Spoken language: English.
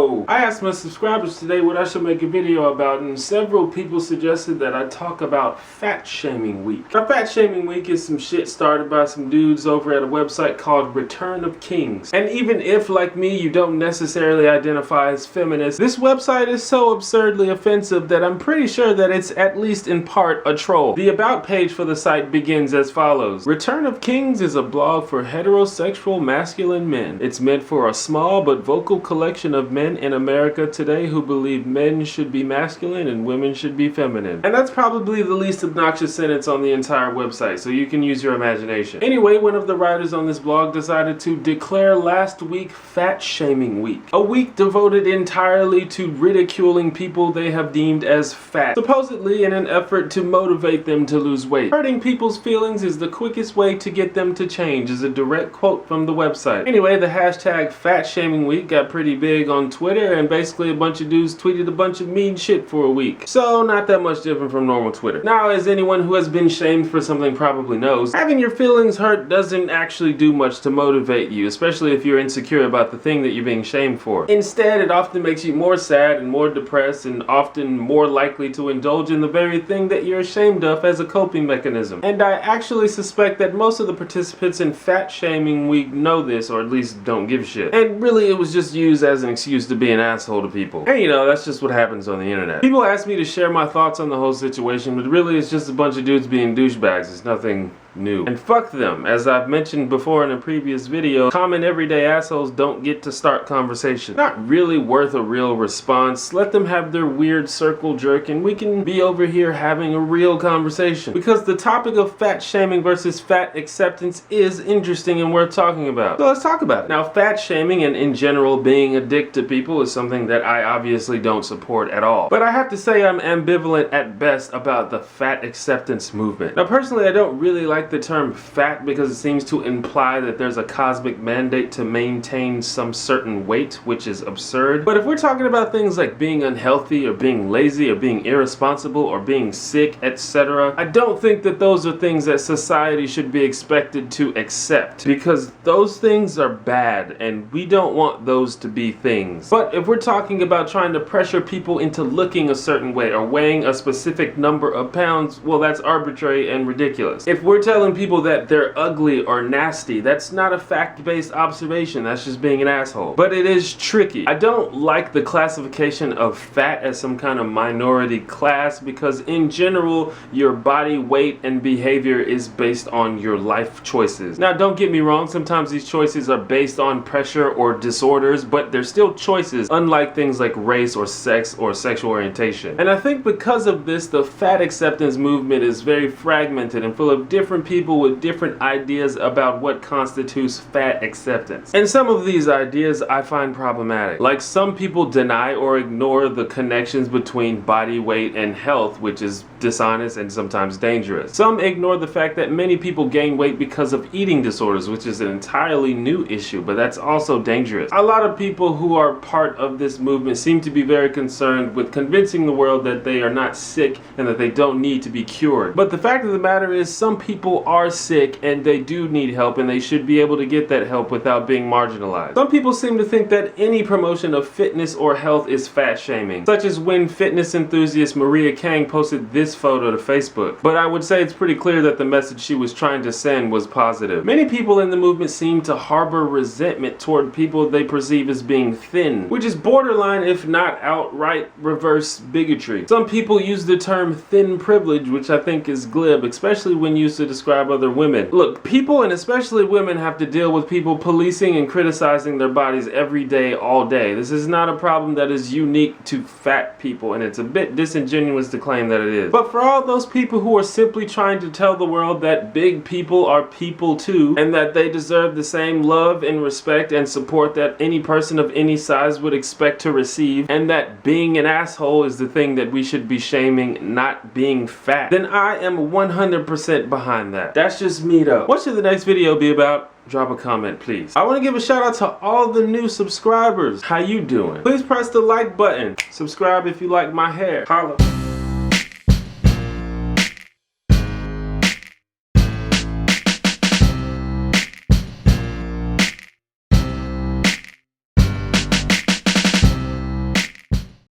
So, I asked my subscribers today what I should make a video about, and several people suggested that I talk about Fat Shaming Week. Now, Fat Shaming Week is some shit started by some dudes over at a website called Return of Kings. And even if, like me, you don't necessarily identify as feminist, this website is so absurdly offensive that I'm pretty sure that it's at least in part a troll. The about page for the site begins as follows. Return of Kings is a blog for heterosexual masculine men. It's meant for a small but vocal collection of men in America today who believe men should be masculine and women should be feminine. And that's probably the least obnoxious sentence on the entire website, so you can use your imagination. Anyway, one of the writers on this blog decided to declare last week Fat Shaming Week. A week devoted entirely to ridiculing people they have deemed as fat, supposedly in an effort to motivate them to lose weight. Hurting people's feelings is the quickest way to get them to change, is a direct quote from the website. Anyway, the hashtag Fat Shaming Week got pretty big on Twitter, and basically a bunch of dudes tweeted a bunch of mean shit for a week. So, not that much different from normal Twitter. Now, as anyone who has been shamed for something probably knows, having your feelings hurt doesn't actually do much to motivate you, especially if you're insecure about the thing that you're being shamed for. Instead, it often makes you more sad and more depressed, and often more likely to indulge in the very thing that you're ashamed of as a coping mechanism. And I actually suspect that most of the participants in Fat Shaming Week know this, or at least don't give a shit. And really, it was just used as an excuse to be an asshole to people. And you know, that's just what happens on the internet. People ask me to share my thoughts on the whole situation, but really it's just a bunch of dudes being douchebags. It's nothing new. And fuck them. As I've mentioned before in a previous video, common everyday assholes don't get to start conversation. Not really worth a real response. Let them have their weird circle jerk and we can be over here having a real conversation. Because the topic of fat shaming versus fat acceptance is interesting and worth talking about. So let's talk about it. Now, fat shaming and in general being a dick to people is something that I obviously don't support at all. But I have to say I'm ambivalent at best about the fat acceptance movement. Now, personally, I don't really like the term fat because it seems to imply that there's a cosmic mandate to maintain some certain weight, which is absurd. But if we're talking about things like being unhealthy or being lazy or being irresponsible or being sick, etc., I don't think that those are things that society should be expected to accept, because those things are bad and we don't want those to be things. But if we're talking about trying to pressure people into looking a certain way or weighing a specific number of pounds, well, that's arbitrary and ridiculous. If we're telling people that they're ugly or nasty, that's not a fact-based observation, that's just being an asshole. But it is tricky. I don't like the classification of fat as some kind of minority class, because in general, your body weight and behavior is based on your life choices. Now, don't get me wrong, sometimes these choices are based on pressure or disorders, but they're still choices, unlike things like race or sex or sexual orientation. And I think because of this, the fat acceptance movement is very fragmented and full of different people with different ideas about what constitutes fat acceptance. And some of these ideas I find problematic. Like, some people deny or ignore the connections between body weight and health, which is dishonest and sometimes dangerous. Some ignore the fact that many people gain weight because of eating disorders, which is an entirely new issue, but that's also dangerous. A lot of people who are part of this movement seem to be very concerned with convincing the world that they are not sick and that they don't need to be cured. But the fact of the matter is, some people are sick and they do need help, and they should be able to get that help without being marginalized. Some people seem to think that any promotion of fitness or health is fat shaming, such as when fitness enthusiast Maria Kang posted this photo to Facebook. But I would say it's pretty clear that the message she was trying to send was positive. Many people in the movement seem to harbor resentment toward people they perceive as being thin, which is borderline, if not outright, reverse bigotry. Some people use the term thin privilege, which I think is glib, especially when used to describe other women. Look, people, and especially women, have to deal with people policing and criticizing their bodies every day, all day. This is not a problem that is unique to fat people, and it's a bit disingenuous to claim that it is. But for all those people who are simply trying to tell the world that big people are people too, and that they deserve the same love and respect and support that any person of any size would expect to receive, and that being an asshole is the thing that we should be shaming, not being fat, then I am 100% behind that. That's just me though. What should the next video be about? Drop a comment, please. I want to give a shout out to all the new subscribers. How you doing? Please press the like button. Subscribe if you like my hair. Holla.